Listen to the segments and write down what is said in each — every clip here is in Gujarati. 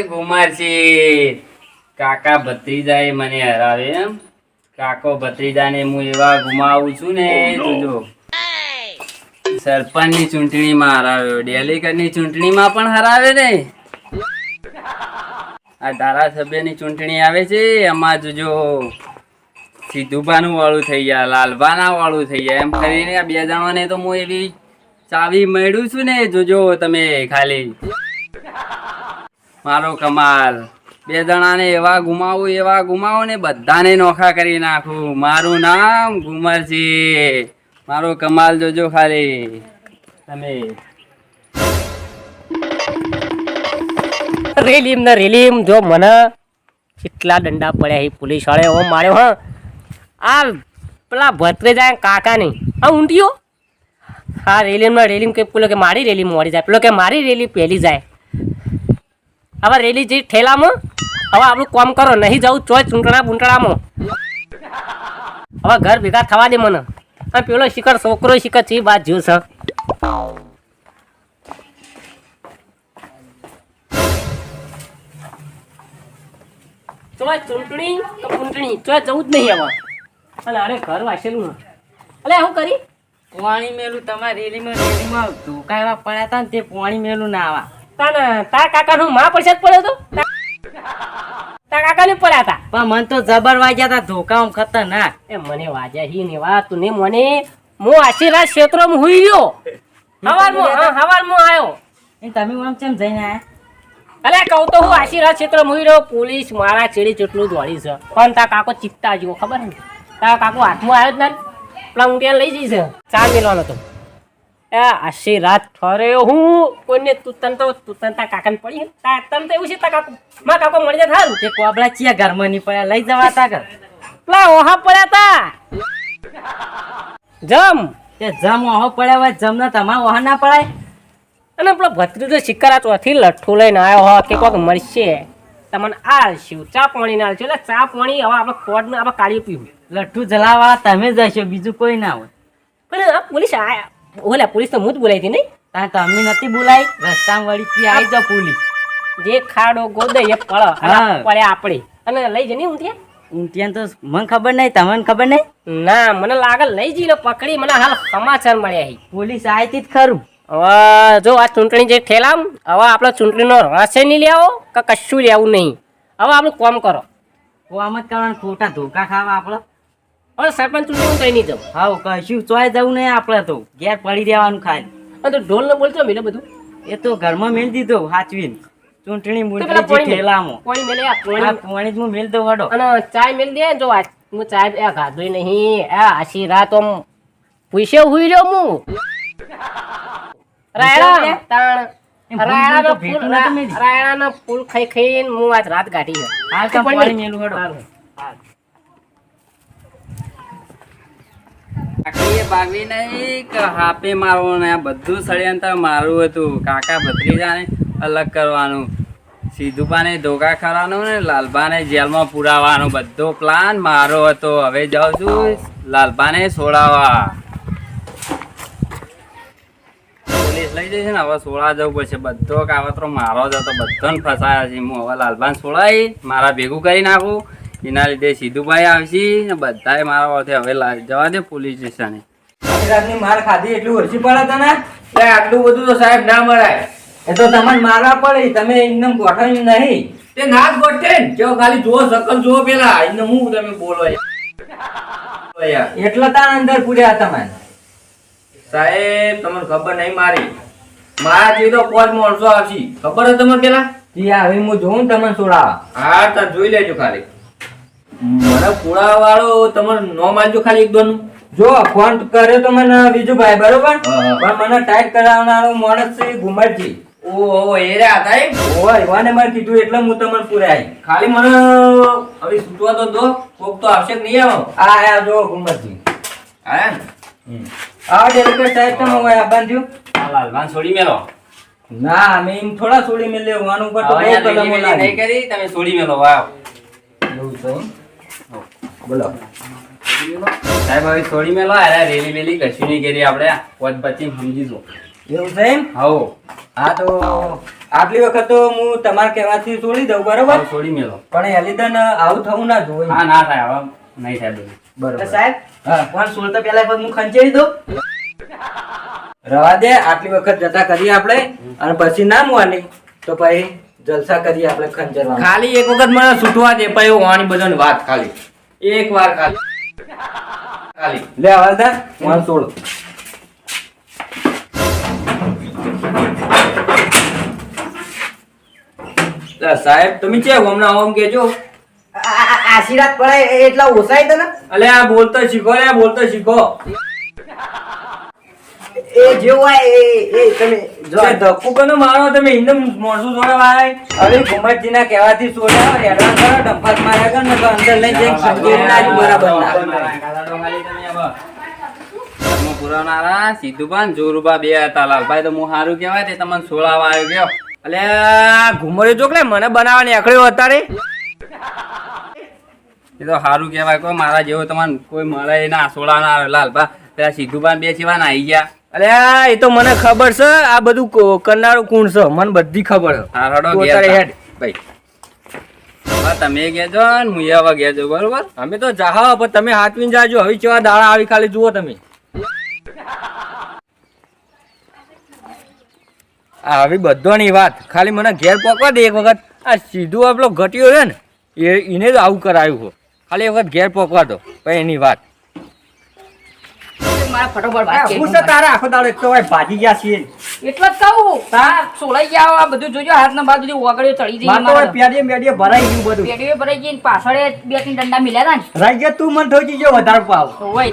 ગુમારસી કાકા ભત્રીજાએ મને હરાવે એમ. કાકો ભત્રીજાને હું એવા ગુમાવું છું ને જોજો. સરપંચની ચૂંટણીમાં હરાવ્યો, ડેલીગઢની ચૂંટણીમાં પણ હરાવે ને. આ ધારાસભ્યની ચૂંટણી આવે છે એમાં જોજો સીધુબાનું વાળું થઈ ગયા, લાલબાના વાળું થઈ ગયા એમ કરીને આ બે જણાને તો હું એવી ચાવી મળ્યું છું ને જોજો તમે ખાલી. મારો કમાલ બે જણાને એવા ગુમાવો ને બધાને નોખા કરી નાખું. મારું નામ ગુમરજી, મારો કમાલ જોજો ખાલી તમે. રેલીમ જો મને કેટલા દંડા પડ્યા એ પોલીસ વાળે એવો માર્યો. હા આ પેલા ભત્રે જાય કાકા નહીં આ ઊંટિયો. હા રેલીમ કે પેલો કે મારી રેલી મોડી જાય, પેલો કે મારી રેલી પહેલી જાય. હવે રેલી જે ઠેલામાં હવે આપણું કામ કરો, નહીં જવું ચોય ચૂંટણામાં. હવે ઘર ભેગા થવા દે મને. અને પેલો શિખર છોકરો શિખર છે બાદ જો છે. ચૂંટણી ચોય જવું જ નહીં હવે. અને અરે ઘર વાસેલું અલે શું કરી પાણી મેલું તમારે રેલીમાં ધોકા એવા પડ્યા હતા ને તે પાણી મેલું ના આવા. તાર કાકા નું માં પૈસા પડ્યો તો તાર કાકા ને પડ્યા હતા. પણ મને તો જબર વાગ્યા હતા ધોકા ખતરનાક. એ મને વાજ્યા હી ને વાત તું ને મને હું આશીર્વાદ ક્ષેત્રમાં હુઈ ગયો. હવારમાં આવ્યો. એ તમે આમ કેમ જઈને આયા? અલે કહું તો હું આશીર્વાદ ક્ષેત્રમાં હુઈ રહ્યો. પોલીસ મારા ચેડી ચેટલું દોડી છે પણ તાર કાકો ચિત્તા જેવો ખબર ને. તારા કાકો હાથમાં આવ્યો જ ના પેલા ઊંટિયા લઈ જઈશ ચા મેળવાનો તો. આશીર્વાદ ઠર્યો હું કોઈને તું તાર કાકાને પડી તને તો એવું છે તાર કાકો મારા કાકો મળી જાય થારું. તે કોબળા ચિયા ઘરમાં નહીં પડ્યા લઈ જવા તા કર. પેલા ઓહા પડ્યા તા જમ તે જમ ઓહો પડ્યા હોય જમ ના તમારે ઓહા ના પડાય. અને પેલો ભત્રીજો શિકારા ચોથી લઠ્ઠું લઈને આવ્યો હો કે કોક મળશે તમને આલશું ચા પાણી ના આલશું. એટલે ચા પાણી હવે આપણે કોડને આપણે કાઢી પીવું. લઠ્ઠું જલાવાળા તમે જ હશો, બીજું કોઈ ના હોય. પણ આ પોલીસ આયા ઓલા પોલીસ તો હું જ બોલાવી હતી નહીં. ત્યાં તમે નથી બોલાય રસ્તામાં વળી આવી જાવ પોલીસ. જે ખાડો ગોદે એ પડ પડે આપણે અને લઈ જઈને ઊંધિયા. ઊંટિયા તો મને ખબર નહીં, તમને ખબર નહીં? ના મને લાગે લઈ જઈને પકડી મને હાલ સમાચાર મળ્યા. પોલીસ આવી હતી જ ખરું. હવે જો આ ચૂંટણી જે ઠેલામ હવે આપણે ચૂંટણીનો રસ નહીં લેવો કે કશું લેવું નહીં. હવે આપણું કામ કરો. આમ જ કરવાનું, ખોટા ધોકા ખાવા આપણે. હવે સરપંચ ચૂંટણી કઈ નહીં જવું. હા કશું ચોય જવું નહીં આપણે તો ઘેર પડી રહેવાનું ખાલી. અને તો ઢોલ ને બોલતો મેલે બધું એ તો ઘરમાં મેળ દીધો હાચવીને. ચૂંટણી મૂંટણી ઠેલામાં પાણી મેલે પાણી જ હું મેળ દઉં હડો. અને ચાય મેલ દે જો હું ચાય ગાધો નહીં. આ આશીર્વાદ તો પૂછે હુઈ રહ્યો હું રાયણાનો ફૂલ ખાઈ ખાઈને હું આજ રાત કાઢી. હાલ તો પાણી મેલું હડો. બાગવી નહીં કે હાપે મારવો ને આ બધું ષડયંત્ર મારું હતું. કાકા ભત્રીજાને અલગ કરવાનું, સીધુબાને ધોકા કરવાનું ને લાલબાને જેલમાં પુરાવાનો બધો પ્લાન મારો હતો. હવે જાઉં છું લાલબાને છોડાવવા. પોલીસ લઈ જશે ને હવે છોડા જવું પડશે. બધો કાવતરો મારો જ હતો, બધાને ફસાયા છે. હું હવે લાલબાને છોડાવી મારા ભેગું કરી નાખું. એના લીધે સીધુભાઈ આવશે ને બધાએ મારા હવે જવા દે પોલીસ સ્ટેશને. માર ખાધી એટલું ઓછી પડે તને? આટલું બધું તો સાહેબ ના મળાય. એ તો તમને મારવા પડે, તમે એકદમ ગોઠવી નહીં. તે ના જ ગોઠે ને જો ખાલી જો શકલ જો પેલા એને હું તમે બોલો એટલે તાર અંદર પૂર્યા તમે સાહેબ. તમને ખબર નહીં મારી મારા જેવી તો કોઈ માણસો આવશે ખબર છે તમને પેલા? હવે હું જોઉં તમને છોડાવા. હા તાર જોઈ લેજો ખાલી. મને પુરા વાળો તમારે નો માનજો ખાલી એક દોનું. જો ફોન કર્યો તો મને બીજું ભાઈ બરોબર, પણ મને ટાઈટ કરાવનારો માણસ છે ગુમરજી. ઓહો એ રે હતા એમ? ઓય વાને માર કીધું એટલે હું તમને પુરાઈ. ખાલી મને હવે છૂટવા તો દો, કોક તો આવશે કે નહીં આવો. આ જો ગુમરજી આયા આ ડેલિકેટ સાહેબ તમે હોય બાંધ્યું. આ લાલબાન છોડી મેલો. ના મેં એમ થોડા છોડી મેં લેવાનું ઉપર તો બહુ કલમો લાગી. નહીં કરી તમે છોડી મેલો. વાવ એવું છે બોલો સાહેબ હવે છોડી મેલો. અરે રેલી વેલી કશું નહીં કરી આપણે પોત પછી સમજીશું. એવું છે એમ? હો હા તો આટલી વખત તો હું તમારા કહેવાથી છોડી દઉં બરોબર, હવે છોડી મેલો. પણ એલિદન આવું થવું ના જોઈએ. હા ના થાય, હવે નહીં થાય બધું. બરોબર સાહેબ હા. પણ 16 તો પહેલા હું ખંચેરી દઉં. રવા દે, આટલી વખત જતા કરીએ આપણે, અને પછી ના મોની તો પછી જલસા કરીએ આપણે ખંજરમાં. ખાલી એક વખત મને છૂટવા દે, પછી વાણી બધાની વાત ખાલી એક વાર ખાલી લે હવાલદાર મને છોડ. સાહેબ તમે છે હમણાં આમ કેજો. આશીર્વાદ પડે એટલા ઓછાય તને અલે આ બોલતો શીખો લે, બોલતો શીખો. એ જેવું હોય એ તમે જો ધક્કુ કનો મારો તમે ઇન્દમ મોણસું જોડે વાય. હવે ઘુમટજીના કહેવાથી છોડ્યા એડવાન્સ કરો, ડંફાસ માર્યા કર ને તો અંદર લઈ જઈને ખંજેરી નાખ્યું બરાબર ના. ઘરમાં પુરાવનારા સીધુબા ને જોરુબા બે હતા. લાલભાઈ તો હું સારું કહેવાય તે તમને સોળાવા આવ્યો ગયો. અલે ઘુમરે ચોકલે મને બનાવવાની આખડ્યો અત્યારે. એ તો સારું કહેવાય. કોઈ મારા જેવો તમને કોઈ મળે ના, સોળા ના આવે. લાલભા પેલા સીધુબા બે સિવાય આવી ગયા. અલે એ તો મને ખબર છે, આ બધું કરનારું કોણ છે મને બધી ખબર છે. હા હડો તું ઘેર અત્યારે જા. હેડ ભાઈ. હવે તમે કહેજો ને હું હવે કહેજો બરોબર. અમે તો જાહો પણ તમે હાથવીને જાજો. હવે કેવા દાડા આવી ખાલી જુઓ તમે. આ હવે બધોની વાત ખાલી મને ઘેર પકવા દે એક વખત. આ સીધું આપણો ઘટ્યો છે ને એને જ આવું કરાયું છે. ખાલી એક વખત ઘેર પકવા દો પછી એની વાત. મારા ફટોફટ વાત હું છે તારા આખો દાડો એક તો ભાઈ ભાજી ગયા છીએ. એટલે જ કહું તાર સોલાઈ ગયા આ બધું જોજો હાથ ના બાજુ ઓગળ્યો ચડી જઈ મારે તો મારા પેડીએ મેડીએ ભરાઈ ગયું બધું. પેડીઓ ભરાઈ ગઈ ને પાછળ બે ત્રણ ડંડા મિલ્યા હતા રાઈ ગયા તું મને થોડી જો વધારે પાવ. ને હોય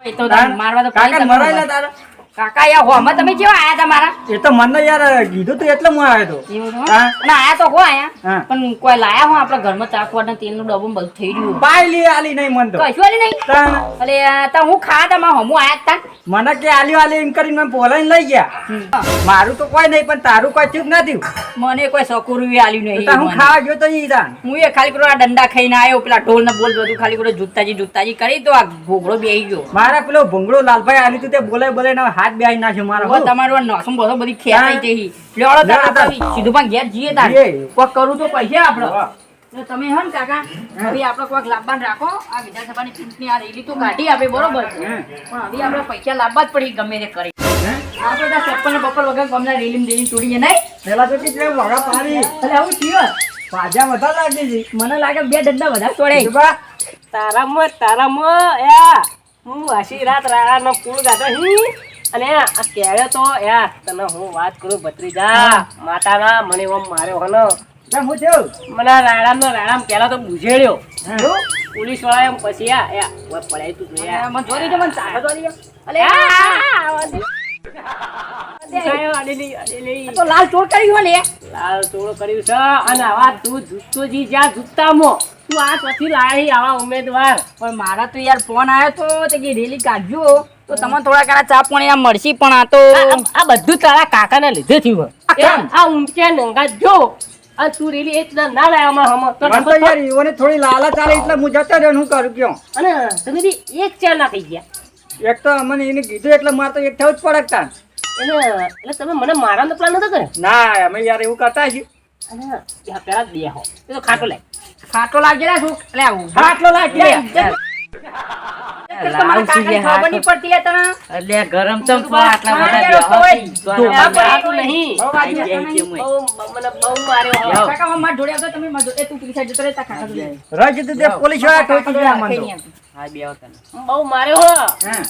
એ તો તાર મારવા તો કાકા મરાયેલા તારા. કાકા યાર હોમાં તમે કેવા આયા હતા મારા એ તો મને યાર કીધું તું એટલે હું આવ્યો હતો. એવું તો હા. અને આયા તો હો આયા હા. પણ કોઈ લાયા હો આપણા ઘરમાં ચાકવાડ ને તેલનું ડબ્બું બધું થઈ ગયું પાયલી આલી નહીં મન તો. કશું આલી નહીં તાણ. અલે તો હું ખાવા તા માં હમું આયા તા મને કે આલી આલી એમ કરીને મને બોલાઈને લઈ ગયા. મારું તો કોઈ નહીં પણ તારું કોઈ ચૂક નથી. મને કોઈ સકુરું આલ્યું નહીં તો હું મને. ખાવા ગયો તો ઈ તાણ. હું એ ખાલી કરો આ ડંડા ખાઈને આવ્યો પેલા ઢોલ ને બોલ બધું ખાલી કરો જુત્તાજી કરી તો આ ઘોઘડો બેહી ગયો મારા પેલો ભૂંગળો લાલભાઈ આલી તું તે બોલાય બોલાય હાથ બેહી નાખ્યો મારા. હવે તમારું આ નસમ બસો બધી ખેંચાઈ જઈ લેવડો તાર આપણે સીધું પણ ઘેર જઈએ તાર જઈએ. કોક કરું તો પૈસા આપણે હા. તો તમે હો ને કાકા હવે આપણે કોઈક લાભવાન રાખો આ વિધાનસભાની ચૂંટણી આ રેલી તો કાઢી આપે બરોબર છે પણ હવે આપણે પૈસા લાવવા જ પડી ગમે તે કરી આપણે ત્યાં ચપ્પલ ને બપ્પલ વગર ગમના રેલી તોડીએ નહીં પેલા તો કેટલે વગા પાડી. એટલે આવું થયું પાજા વધારે લાગે છે. મને લાગે બે ડંડા વધારે તોડે જુબા, તારામાં યા હું આશી રાત રાણાનો પૂળ ગાતો હી અને આ કેળે તો યા તને હું વાત કરું ભત્રીજા માતાના મને ઓમ માર્યો હનો કેમ હું થયું? મને રાણામ પેલા તો બુઝેડ્યો પોલીસ વાળા એમ પછી યા ઓય પડાય તું જોયા મને જોડી દે મને ચાલે જોડી દે અલે તો લાલ ચોર કર્યું ને લાલ ચોળો કર્યું છે અને આવા તું જૂતો જી જ્યાં જૂતામાં તું આ પછી લાવી આવા ઉમેદવાર પણ મારા તો યાર ફોન આવ્યો તો તે કે રેલી કાઢજો તો તમને થોડા ઘણા ચા પાણી આમ મળશે પણ આ તો આ બધું તારા કાકાને લીધે થયું કેમ? આ ઊંચા નંગા જો આ તું રેલી એટલે ના લાયા હમ તો મને તો યાર ઈવોને થોડી લાલા ચાલે એટલે હું જતો રહ્યો ને હું કરું ક્યાં? અને તમે બી એક ચા ના થઈ ગયા એક તો મને એને કીધું એટલે મારે તો એક થવું જ પડે તાણ. એટલે તમે મને મારવાનો પ્લાન નતો કર્યો ના અમે યાર એવું કરતા છીએ. અને યા પેલા દેહો એ તો ખાટો લે ખાટો લાગેલા શું એટલે આવું આટલો લાગી લે. તમારે કાકાને ખબર નહીં પડતી યાર તને એટલે ગરમ ચમ આટલા બધા નહીં મને બહુ માર્યો કાકા હું માર જોડે આવતો તમે માર જોડે તું પેલી સાઈડ જતો રહેતા કાકા જોડે રજ તો તે પોલીસ વાળા ઠોકી ગયા મને તો. બહુ માર્યો હો હા.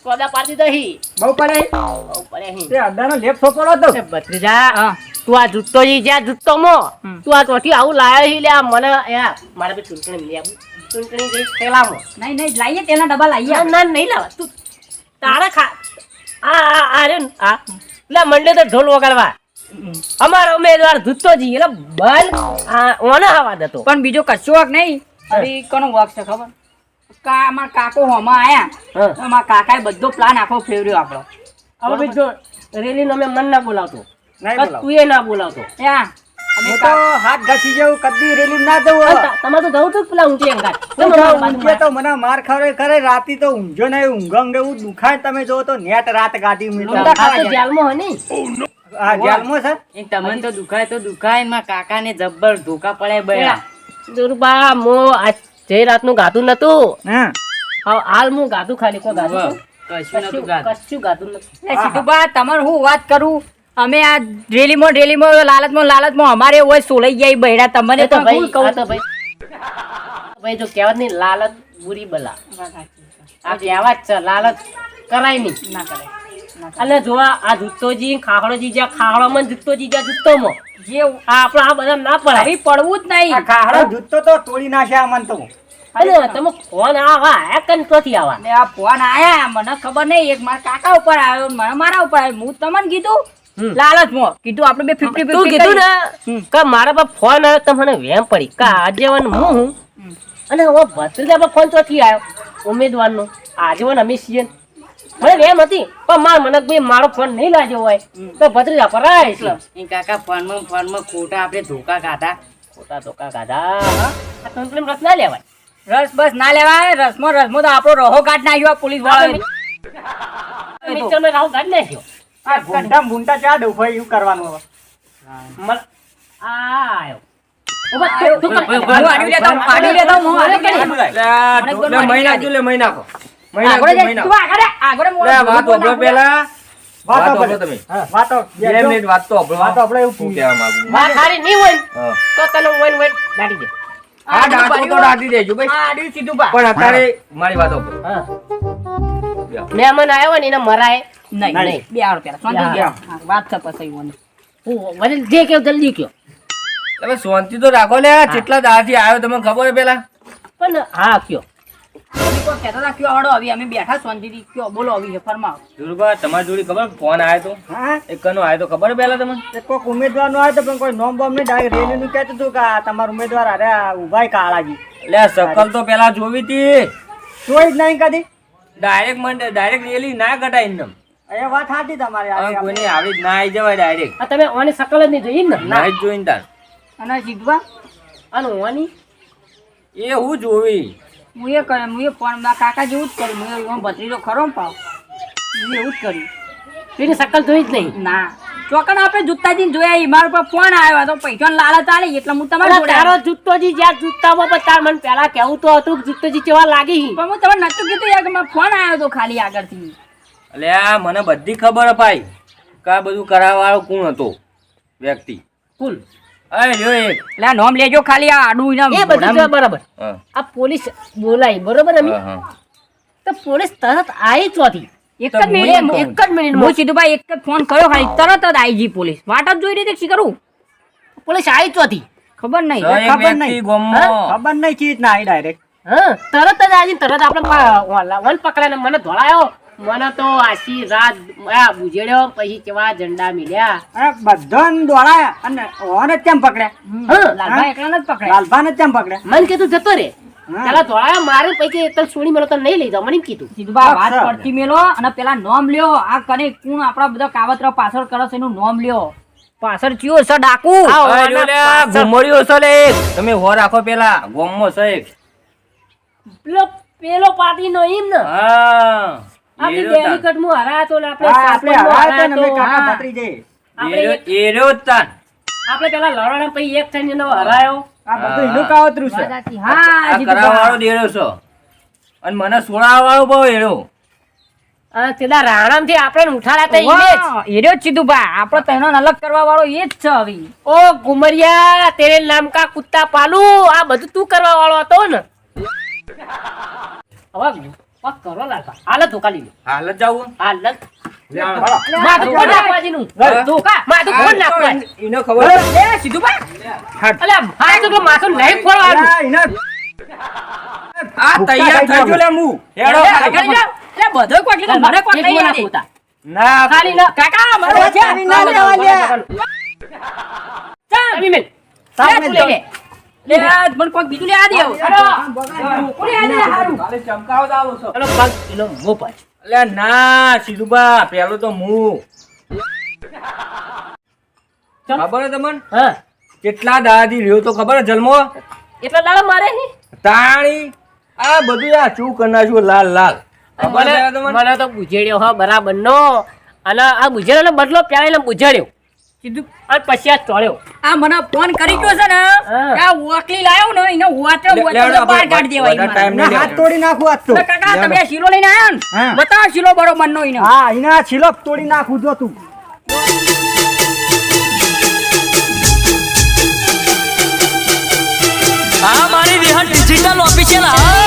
સોદા પાડી દહી બહુ પડે. બહુ પડે હી તે અડાનો લેપ છોકરો હતો. ભત્રીજા તું આ જૂતો જી જ્યાં જૂતો મો તું આ ટોટી આવું લાયો હી લે મને યા મારે બી ચૂંટણી મિલી આવું ચૂંટણી જઈ ખેલામો નહીં નહીં લાઈએ તેના ડબ્બા લાઈએ ના ના નહીં લાવા તું તારા ખા આ રે આ લે મંડે તો ઢોલ વગાડવા અમારો ઉમેદવાર જૂતો જી એટલે બલ આ ઓને હવા દતો પણ બીજો કશો વાક નહીં અરે કોનો વાક છે ખબર અમારા કાકો હોમાં આયા અમારા કાકાએ બધો પ્લાન આખો ફેરવ્યો આપણો હવે બીજો રેલી નો મેં મન ના બોલાવતો નહીં બોલાવો. તું એ ના બોલાવતો ત્યાં અમે હું તો હાથ ઘસી જવું કદી રેલી ના જવું તમારે તો જવું તું પેલા ઊંચી અંગાત ઊંઘે તો મને માર ખાવે કરે રાતી તો ઊંઘ્યો નહીં ઊંઘંગ એવું દુખાય તમે જો તો નેટ રાત ગાડી મેં તો. જેલમાં હોય ને આ જેલમાં છે એ તમને તો દુખાય માં કાકાને જબ્બર ધોકા પડે બયા દુર્બા મો આ જે રાતનું ગાતું નતું હા હાલ હું ગાતું ખાલી કોઈ ગાતું કશું નતું ગાતું. કશું ગાતું નથી સીધુબા તમારે હું વાત કરું અમે આ રેલીમાં લાલચમાં અમારે હોય સોલાઈ જાય બહેડા તમને એ તો તો ભાઈ હું કહું આ તો ભાઈ જો કહેવત નહીં લાલચ બુરી બલા આ કહેવત છે લાલચ કરાય નહીં ના કરે એટલે જોવા આ જૂતોજી ખાખડોજી જ્યાં ખાખડોમાં જૂતોજી જ્યાં જૂતોમાં જે આ આપણા આ બધા ના પડાય આવી પડવું જ આ નહીં ખાડો જૂતો તો તોડી નાખ્યા મન તો અને તમે ફોન આવા એક કંટ્રોથી આવા ને આ ફોન આયા મને ખબર નહીં એક મારા કાકા ઉપર આવ્યો ને મારા ઉપર આવ્યો હું તમને કીધું લાલચમાં કીધું આપણે બે 50-50 તું કીધું ને હમ. કે મારા પર ફોન આવ્યો તો મને વેમ પડી કે આજીવન હું અને હવે ભત્રીજા પર ફોન ચોથી આવ્યો ઉમેદવારનો આજીવન અમે છીએ મને વેમ હતી પણ મને ભાઈ મારો ફોન નહીં લાગ્યો હોય તો ભત્રીજા પર આવે છે એ કાકા ફોનમાં ખોટા આપણે ધોકા ખાધા ખોટા ધોકા કાઢા આ કંપની રસ ના લેવાય રસ બસ ના લેવાય રસમાં તો આપણો રોહો કાઢ નાખ્યો પોલીસ વાળા મિક્સરમાં રાહુ કાઢી નાખ્યો આ ગુંડા મુંડા ચા ડૂફાય એવું કરવાનું હવે મલ આયો ઉભા તું આડી લેતા હું મહિના જો લે મહિના કો આગળ જા, તું આગળ મોડો વાત ઓબળો પેલા વાતો વાતો પડે. તમે હા, વાતો 2 મિનિટ વાત તો ઓબળો વાતો આપણે એવું શું કહેવા માંગુ વાત હારી નહીં હોય ને હા. તો તને વન દાટી દે આ દાંતો તો દાટી દેજો ભાઈ આડી સીધું બા પણ અત્યારે મારી વાત ઓબળો હા મહેમાન આવ્યો ને એને મરાય નહીં નહીં. બે આવો પેલા શાંતિ હા. બેહો. હા, વાત છે પછી મને હું મને જે કેવું જલ્દી કયો તમે શાંતિ તો રાખો લે કેટલા દાથી આવ્યો તમને ખબર છે પેલા પણ હા કયો તમે કોઈ કહેતા હતા કયો હળો આવી અમે બેઠા શાંતિથી કયો બોલો આવી છે ફરમાવો દુર્ગા તમારી જોડી ખબર ફોન આવ્યો તો હા એક કનો આવ્યો તો ખબર પેલા તમને તે કોઈક ઉમેદવાર નો આવે તો પણ કોઈ નોમ બોમ નહીં ડાયરેક્ટ રેલી નું કહેતું હતું કે આ તમારો ઉમેદવાર અરે ઉભાઈ કાળાજી લે સકલ તો પેલા જોવી હતી જોઈ જ નહીં કદી ડાયરેક્ટ રેલી ના કટાય એમને એ વાત સાચી તમારી આ કોઈને આવી જ ના આવી જવાય ડાયરેક્ટ આ તમે ઓની શકલ જ નહીં જોઈ ને ના જ જોઈને તાર અને સીધવા અને ઓની એ હું જોવી હું એ કર્યું હું એ ફોન મારા કાકા જેવું જ કર્યું હું એવો ભત્રીજો ખરો ને પાવ હું એવું જ કર્યું તેની શકલ જોઈ જ નહીં ના ચોકન આપણે જુત્તાજીને જોયા ઈ મારા પર ફોન આવ્યો તો પૈસાનો લાલચ આલી એટલે હું તમારે અરે જોડે તારો આવ્યો. જૂતોજી જ્યાં જૂતામાં પણ તાર મને પેલા કેવું તો હતું કે જૂતોજી કેવા લાગી પણ હું તમને નતું કીધું યાર કે મારો ફોન આવ્યો તો ખાલી આગળથી એટલે આ મને બધી ખબર અપાઈ કે આ બધું કરાવવાળો કોણ હતો વ્યક્તિ કુલ અરે લ્યો એક એટલે આ નોમ લેજો ખાલી આ આડું એ એના બધું તો બરાબર હા, આ પોલીસ બોલાય બરોબર અમે હા, હા. તો પોલીસ તરત આવી ચોથી એક તો જ મિનિટ એક જ મિનિટ હું સીધું ભાઈ એક જ ફોન કર્યો ખાલી તરત જ આઈ જી પોલીસ વાટ જ જોઈ રહી હતી શી કરું પોલીસ આવી ચોથી ખબર નહીં તો એક ખબર વ્યક્તિ નહીં. ગામમાં ખબર નહીં ચીજ ના આવી ડાયરેક્ટ હા તરત જ આવી તરત આપણે વન પકડાને મને ધોળાયો મને તો આખી રાત આ બુજેડ્યો પછી કેવા ઝંડા મિલ્યા અને બધાને દોડાયા અને ઓને જ કેમ પકડ્યા હા લાલભાઈ એકલા જ પકડે લાલભાને જ કેમ પકડ્યા મને કીધું જતો રે હા. પેલા ધોળાયો મારે પૈકી તને છોડી મેળો તને નહીં લઈ જાવ મને એમ કીધું સીધું ભાઈ વાત અચ્છા. પડતી મેલો અને પેલા નોમ લ્યો આ કને કોણ આપણા બધા કાવતરા પાછળ કરે છે એનું નોમ લ્યો પાછળ ચિયો છે ડાકુ આ અરે ઓના લ્યો લે, આ પાછળ ઘુમરીઓ છે લે એક. તમે હો રાખો પેલા ગામમાં છે એક. પેલો પાર્ટી નો એમ ને હા આપણી એર્યો તાન. ડેલીકટ માં હરાતો ને આપણે હા, આપણે સાપડમાં હરાયા હતા ને અમે હરાતો. કાકા હા. ભત્રીજે. આપણે એર્યો જ તાન. આપણે પેલા લડવાના પછી એક થઈને એનો હરાયો આ બધું એનું કાવતરું છે વાત સાચી. હા આ સીધું કરાવવાળો ભાઈ. ડેરો છે અને મને સોડાવાળો બહુ એરો અને તેના રાણામ થી આપણે ઉઠાડ્યા હતા ઈ જ. વાહ, એર્યો જ સીધું ભાઈ આપણો તહેનો અલગ કરવા વાળો એ જ છે હવે ઓ ગુમરિયા તેરે નામ કા કુત્તા પાલુ આ બધું તું કરવા વાળો હતો ને હવે પગ કરો લાગા હાલત ધોકા લીધું હાલ જ જાવું હાલત હાલો. માથું કોણ નાખવાજીનું ધોકા માથું કોણ નાખવા એને ખબર લે સીધું ભાઈ અલ્યા મારે તો માથું નહીં ફોડવાનું આ એના- આ તૈયાર થઈ ગયો લે હું હેડો આગળ જા. લે બધો કોટ લીધો મને કોટ લઈ નાખું આલે. તા. ના ખાલી ના કાકા મારો અરે, વચ્ચે. ચાવી ના લેવા લ્યા. ચાવી મેલ. લે, તું લઈ લે. લે આ મને કોક બીજું લે આ દે હવે. કોને આ દે હારું. કાલે ચમકાવ જ આવો છો પેલો પગ પેલો મો પાડ. અલ્યા ના સીધુબા પેલો તો હું ખબર હે તમને હા કેટલા દાદાથી રહ્યો તો ખબર જન્મો એટલા દાડા મારે હે? તાણી આ બધું આ શું કરનાશું લાલ લાલ ખબર છે તમને? મને તો બુજેડ્યો હા બરાબર નો અને આ બુજેડાનો બદલો પ્યારે એને બુજેડ્યો કીધું અને પછી આ ચોળ્યો. આ મને ફોન કરી ગયો છે ને હા. કે આ વકલી લાયો ને એને વાટે લેવડો બહાર કાઢી દેવાય વધારે time મારે. નહીં. હાથ તોડી નાખું આજ તો તો કાકા તમે આ શીલો લઈને આયા ને હા. બતાવો શીલો બરોબર નો એને હા એના છિલક તોડી નાખું જો તું આ મારી વિહન ડિજિટલ ઓફિશિયલ હા